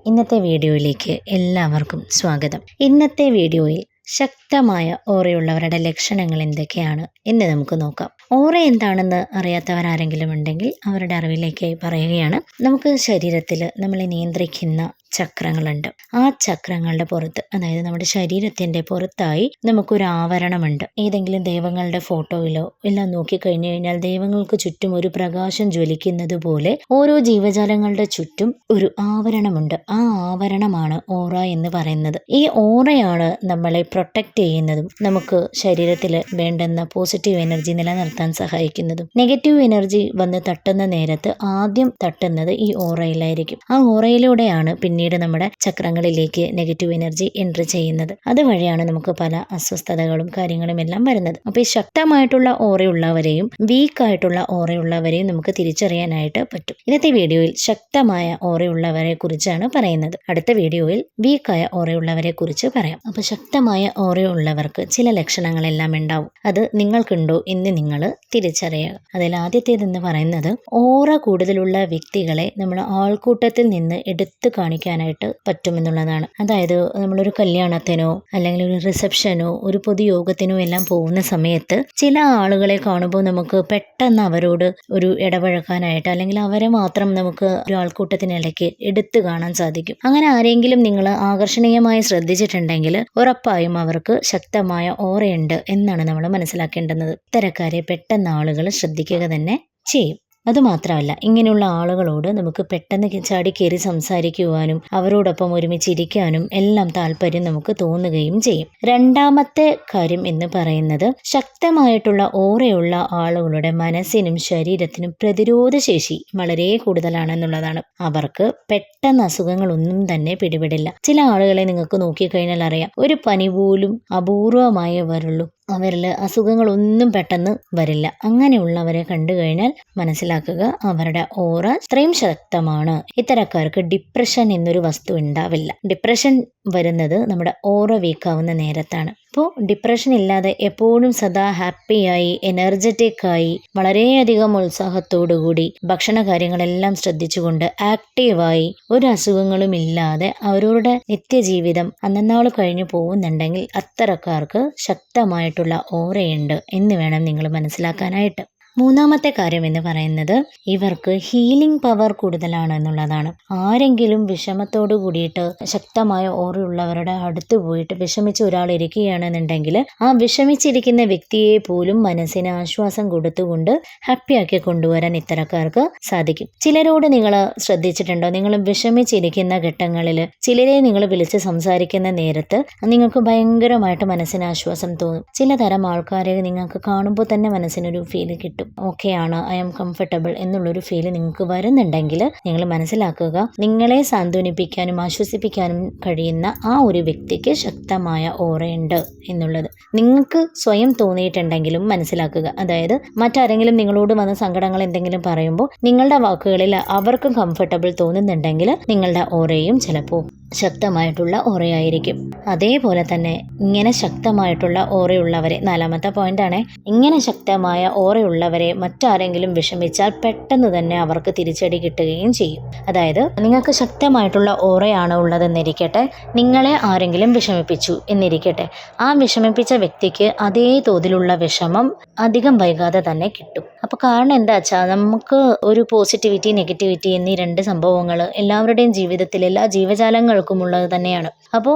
ഇന്നത്തെ വീഡിയോയിലേക്ക് എല്ലാവർക്കും സ്വാഗതം. ഇന്നത്തെ വീഡിയോയിൽ ശക്തമായ ഓറയുള്ളവരുടെ ലക്ഷണങ്ങൾ എന്തൊക്കെയാണ് എന്ന് നമുക്ക് നോക്കാം. ഓറ എന്താണെന്ന് അറിയാത്തവരാരെങ്കിലും ഉണ്ടെങ്കിൽ അവരുടെ അറിവിലേക്ക് പറയുകയാണ്. നമുക്ക് ശരീരത്തിൽ നമ്മളെ നിയന്ത്രിക്കുന്ന ചക്രങ്ങളുണ്ട്. ആ ചക്രങ്ങളുടെ പുറത്ത്, അതായത് നമ്മുടെ ശരീരത്തിന്റെ പുറത്തായി നമുക്കൊരു ആവരണമുണ്ട്. ഏതെങ്കിലും ദൈവങ്ങളുടെ ഫോട്ടോയിലോ എല്ലാം നോക്കിക്കഴിഞ്ഞു കഴിഞ്ഞാൽ ദൈവങ്ങൾക്ക് ചുറ്റും ഒരു പ്രകാശം ജ്വലിക്കുന്നത് പോലെ ഓരോ ജീവജാലങ്ങളുടെ ചുറ്റും ഒരു ആവരണമുണ്ട്. ആ ആവരണമാണ് ഓറ എന്ന് പറയുന്നത്. ഈ ഓറയാണ് നമ്മളെ പ്രൊട്ടക്റ്റ് ചെയ്യുന്നതും നമുക്ക് ശരീരത്തിൽ വേണ്ടുന്ന പോസിറ്റീവ് എനർജി നിലനിർത്താൻ സഹായിക്കുന്നതും. നെഗറ്റീവ് എനർജി വന്ന് തട്ടുന്ന നേരത്ത് ആദ്യം തട്ടുന്നത് ഈ ഓറയിലായിരിക്കും. ആ ഓറയിലൂടെയാണ് പിന്നീട് നമ്മുടെ ചക്രങ്ങളിലേക്ക് നെഗറ്റീവ് എനർജി എൻട്രി ചെയ്യുന്നത്. അതുവഴിയാണ് നമുക്ക് പല അസ്വസ്ഥതകളും കാര്യങ്ങളും എല്ലാം വരുന്നത്. അപ്പൊ ഈ ശക്തമായിട്ടുള്ള ഓറയുള്ളവരെയും വീക്കായിട്ടുള്ള ഓറയുള്ളവരെയും നമുക്ക് തിരിച്ചറിയാനായിട്ട് പറ്റും. ഇന്നത്തെ വീഡിയോയിൽ ശക്തമായ ഓറയുള്ളവരെ കുറിച്ചാണ് പറയുന്നത്. അടുത്ത വീഡിയോയിൽ വീക്കായ ഓറയുള്ളവരെ കുറിച്ച് പറയാം. അപ്പൊ ശക്തമായ ഓറയുള്ളവർക്ക് ചില ലക്ഷണങ്ങളെല്ലാം ഉണ്ടാവും. അത് നിങ്ങൾക്കുണ്ടോ എന്ന് നിങ്ങൾ തിരിച്ചറിയുക. അതിൽ ആദ്യത്തേതെന്ന് പറയുന്നത്, ഓറ കൂടുതലുള്ള വ്യക്തികളെ നമ്മൾ ആൾക്കൂട്ടത്തിൽ നിന്ന് എടുത്തു കാണിക്കാനായിട്ട് പറ്റുമെന്നുള്ളതാണ്. അതായത് നമ്മളൊരു കല്യാണത്തിനോ അല്ലെങ്കിൽ ഒരു റിസപ്ഷനോ ഒരു പൊതുയോഗത്തിനോ എല്ലാം പോകുന്ന സമയത്ത് ചില ആളുകളെ കാണുമ്പോൾ നമുക്ക് പെട്ടെന്ന് അവരോട് ഒരു ഇടപഴകാനായിട്ട് അല്ലെങ്കിൽ അവരെ മാത്രം നമുക്ക് ഒരു ആൾക്കൂട്ടത്തിനിടയ്ക്ക് എടുത്തു കാണാൻ സാധിക്കും. അങ്ങനെ ആരെങ്കിലും നിങ്ങൾ ആകർഷണീയമായി ശ്രദ്ധിച്ചിട്ടുണ്ടെങ്കിൽ ഉറപ്പായും അവർക്ക് ശക്തമായ ഓറയുണ്ട് എന്നാണ് നമ്മൾ മനസ്സിലാക്കേണ്ടുന്നത്. ഇത്തരക്കാരെ പെട്ടെന്ന് ആളുകൾ ശ്രദ്ധിക്കുക തന്നെ ചെയ്യും. അതുമാത്രമല്ല, ഇങ്ങനെയുള്ള ആളുകളോട് നമുക്ക് പെട്ടെന്ന് ചാടി കയറി സംസാരിക്കുവാനും അവരോടൊപ്പം ഒരുമിച്ചിരിക്കാനും എല്ലാം താല്പര്യം നമുക്ക് തോന്നുകയും ചെയ്യും. രണ്ടാമത്തെ കാര്യം എന്ന് പറയുന്നത്, ശക്തമായിട്ടുള്ള ഓറയുള്ള ആളുകളുടെ മനസ്സിനും ശരീരത്തിനും പ്രതിരോധ ശേഷി വളരെ കൂടുതലാണെന്നുള്ളതാണ്. അവർക്ക് പെട്ടെന്ന് അസുഖങ്ങളൊന്നും തന്നെ പിടിപെടില്ല. ചില ആളുകളെ നിങ്ങൾക്ക് നോക്കിക്കഴിഞ്ഞാൽ അറിയാം, ഒരു പനി പോലും അപൂർവമായേ വരുള്ളൂ. അവരിൽ അസുഖങ്ങളൊന്നും പെട്ടെന്ന് വരില്ല. അങ്ങനെയുള്ളവരെ കണ്ടു കഴിഞ്ഞാൽ മനസ്സിലാക്കുക അവരുടെ ഓറ അത്രയും ശക്തമാണ്. ഇത്തരക്കാർക്ക് ഡിപ്രഷൻ എന്നൊരു വസ്തു ഉണ്ടാവില്ല. ഡിപ്രഷൻ വരുന്നത് നമ്മുടെ ഓറ വീക്കാവുന്ന നേരത്താണ്. അപ്പോൾ ഡിപ്രഷൻ ഇല്ലാതെ എപ്പോഴും സദാ ഹാപ്പിയായി എനർജറ്റിക് ആയി വളരെയധികം ഉത്സാഹത്തോടുകൂടി ഭക്ഷണ കാര്യങ്ങളെല്ലാം ശ്രദ്ധിച്ചുകൊണ്ട് ആക്റ്റീവായി ഒരു അസുഖങ്ങളും ഇല്ലാതെ അവരുടെ നിത്യജീവിതം അന്നന്നാൾ കഴിഞ്ഞു പോകുന്നുണ്ടെങ്കിൽ അത്തരക്കാർക്ക് ശക്തമായിട്ടുള്ള ഓറയുണ്ട് എന്ന് വേണം നിങ്ങൾ മനസ്സിലാക്കാനായിട്ട്. മൂന്നാമത്തെ കാര്യം എന്ന് പറയുന്നത്, ഇവർക്ക് ഹീലിംഗ് പവർ കൂടുതലാണ് എന്നുള്ളതാണ്. ആരെങ്കിലും വിഷമത്തോടു കൂടിയിട്ട് ശക്തമായ ഓറയുള്ളവരുടെ അടുത്ത് പോയിട്ട് വിഷമിച്ച് ഒരാൾ ഇരിക്കുകയാണെന്നുണ്ടെങ്കിൽ ആ വിഷമിച്ചിരിക്കുന്ന വ്യക്തിയെ പോലും മനസ്സിന് ആശ്വാസം കൊടുത്തുകൊണ്ട് ഹാപ്പിയാക്കി കൊണ്ടുവരാൻ ഇത്തരക്കാർക്ക് സാധിക്കും. ചിലരോട് നിങ്ങൾ ശ്രദ്ധിച്ചിട്ടുണ്ടോ? നിങ്ങൾ വിഷമിച്ചിരിക്കുന്ന ഘട്ടങ്ങളിൽ ചിലരെ നിങ്ങൾ വിളിച്ച് സംസാരിക്കുന്ന നേരത്ത് നിങ്ങൾക്ക് ഭയങ്കരമായിട്ട് മനസ്സിന് ആശ്വാസം തോന്നും. ചിലതരം ആൾക്കാരെ നിങ്ങൾക്ക് കാണുമ്പോൾ തന്നെ മനസ്സിനൊരു ഫീൽ കിട്ടും. ഓക്കെയാണ്, ഐ ആം കംഫർട്ടബിൾ എന്നുള്ളൊരു ഫീല് നിങ്ങൾക്ക് വരുന്നുണ്ടെങ്കിൽ നിങ്ങൾ മനസ്സിലാക്കുക, നിങ്ങളെ സാന്ത്വനിപ്പിക്കാനും ആശ്വസിപ്പിക്കാനും കഴിയുന്ന ആ ഒരു വ്യക്തിക്ക് ശക്തമായ ഓറയുണ്ട് എന്നുള്ളത് നിങ്ങൾക്ക് സ്വയം തോന്നിയിട്ടുണ്ടെങ്കിലും മനസ്സിലാക്കുക. അതായത് മറ്റാരെങ്കിലും നിങ്ങളോട് വന്ന സങ്കടങ്ങൾ എന്തെങ്കിലും പറയുമ്പോൾ നിങ്ങളുടെ വാക്കുകളിൽ അവർക്ക് കംഫർട്ടബിൾ തോന്നുന്നുണ്ടെങ്കിൽ നിങ്ങളുടെ ഓറയും ചിലപ്പോൾ ശക്തമായിട്ടുള്ള ഓറയായിരിക്കും. അതേപോലെ തന്നെ ഇങ്ങനെ ശക്തമായിട്ടുള്ള ഓറയുള്ളവരെ, നാലാമത്തെ പോയിന്റാണ്, ഇങ്ങനെ ശക്തമായ ഓറയുള്ളവരെ മറ്റാരെങ്കിലും വിഷമിച്ചാൽ പെട്ടെന്ന് തന്നെ അവർക്ക് തിരിച്ചടി കിട്ടുകയും ചെയ്യും. അതായത് നിങ്ങൾക്ക് ശക്തമായിട്ടുള്ള ഓറയാണ് ഉള്ളതെന്നിരിക്കട്ടെ, നിങ്ങളെ ആരെങ്കിലും വിഷമിപ്പിച്ചു എന്നിരിക്കട്ടെ, ആ വിഷമിപ്പിച്ച വ്യക്തിക്ക് അതേ തോതിലുള്ള വിഷമം അധികം വൈകാതെ തന്നെ കിട്ടും. അപ്പോൾ കാരണം എന്താ വെച്ചാൽ, നമുക്ക് ഒരു പോസിറ്റിവിറ്റി നെഗറ്റിവിറ്റി എന്നീ രണ്ട് സംഭവങ്ങൾ എല്ലാവരുടെയും ജീവിതത്തിൽ എല്ലാ ജീവജാലങ്ങൾക്കും ഉള്ളത് തന്നെയാണ്. അപ്പോൾ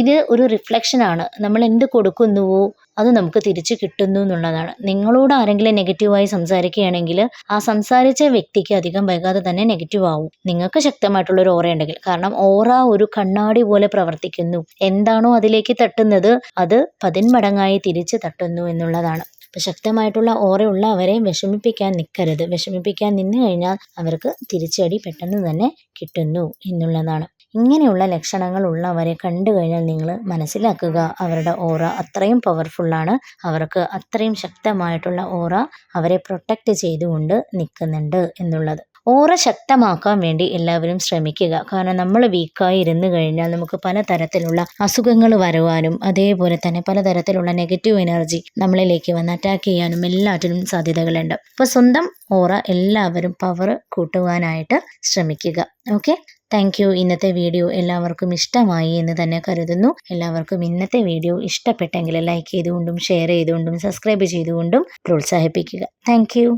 ഇത് ഒരു റിഫ്ലക്ഷനാണ്. നമ്മൾ എന്ത് കൊടുക്കുന്നുവോ അത് നമുക്ക് തിരിച്ചു കിട്ടുന്നു എന്നുള്ളതാണ്. നിങ്ങളോട് ആരെങ്കിലും നെഗറ്റീവായി സംസാരിക്കുകയാണെങ്കിൽ ആ സംസാരിച്ച വ്യക്തിക്ക് അധികം വൈകാതെ തന്നെ നെഗറ്റീവ് ആവും, നിങ്ങൾക്ക് ശക്തമായിട്ടുള്ള ഒരു ഓറ ഉണ്ടെങ്കിൽ. കാരണം ഓറ ഒരു കണ്ണാടി പോലെ പ്രവർത്തിക്കുന്നു. എന്താണോ അതിലേക്ക് തട്ടുന്നത് അത് 10 മടങ്ങായി തിരിച്ച് തട്ടുന്നു എന്നുള്ളതാണ്. അപ്പോൾ ശക്തമായിട്ടുള്ള ഓറയുള്ളവരെ വിഷമിപ്പിക്കാൻ നിൽക്കരുത്. വിഷമിപ്പിക്കാൻ നിന്ന് കഴിഞ്ഞാൽ അവർക്ക് തിരിച്ചടി പെട്ടെന്ന് തന്നെ കിട്ടുന്നു എന്നുള്ളതാണ്. ഇങ്ങനെയുള്ള ലക്ഷണങ്ങൾ ഉള്ളവരെ കണ്ടു കഴിഞ്ഞാൽ നിങ്ങൾ മനസ്സിലാക്കുക അവരുടെ ഓറ അത്രയും പവർഫുള്ളാണ്. അവർക്ക് അത്രയും ശക്തമായിട്ടുള്ള ഓറ അവരെ പ്രൊട്ടക്റ്റ് ചെയ്തുകൊണ്ട് നിൽക്കുന്നുണ്ട് എന്നുള്ളത്. ഓറ ശക്തമാക്കാൻ വേണ്ടി എല്ലാവരും ശ്രമിക്കുക. കാരണം നമ്മൾ വീക്കായി ഇരുന്ന് കഴിഞ്ഞാൽ നമുക്ക് പലതരത്തിലുള്ള അസുഖങ്ങൾ വരുവാനും അതേപോലെ തന്നെ പലതരത്തിലുള്ള നെഗറ്റീവ് എനർജി നമ്മളിലേക്ക് വന്ന് അറ്റാക്ക് ചെയ്യാനും എല്ലാറ്റിനും സാധ്യതകളുണ്ട്. അപ്പോൾ സ്വന്തം ഓറ എല്ലാവരും പവർ കൂട്ടുവാനായിട്ട് ശ്രമിക്കുക. Okay, thank you. ഇന്നത്തെ വീഡിയോ എല്ലാവർക്കും ഇഷ്ടമായി എന്ന് തന്നെ കരുതുന്നു. എല്ലാവർക്കും ഇന്നത്തെ വീഡിയോ ഇഷ്ടപ്പെട്ടെങ്കിൽ ലൈക്ക് ചെയ്തുകൊണ്ടും ഷെയർ ചെയ്തുകൊണ്ടും സബ്സ്ക്രൈബ് ചെയ്തുകൊണ്ടും പ്രോത്സാഹിപ്പിക്കുക. Thank you.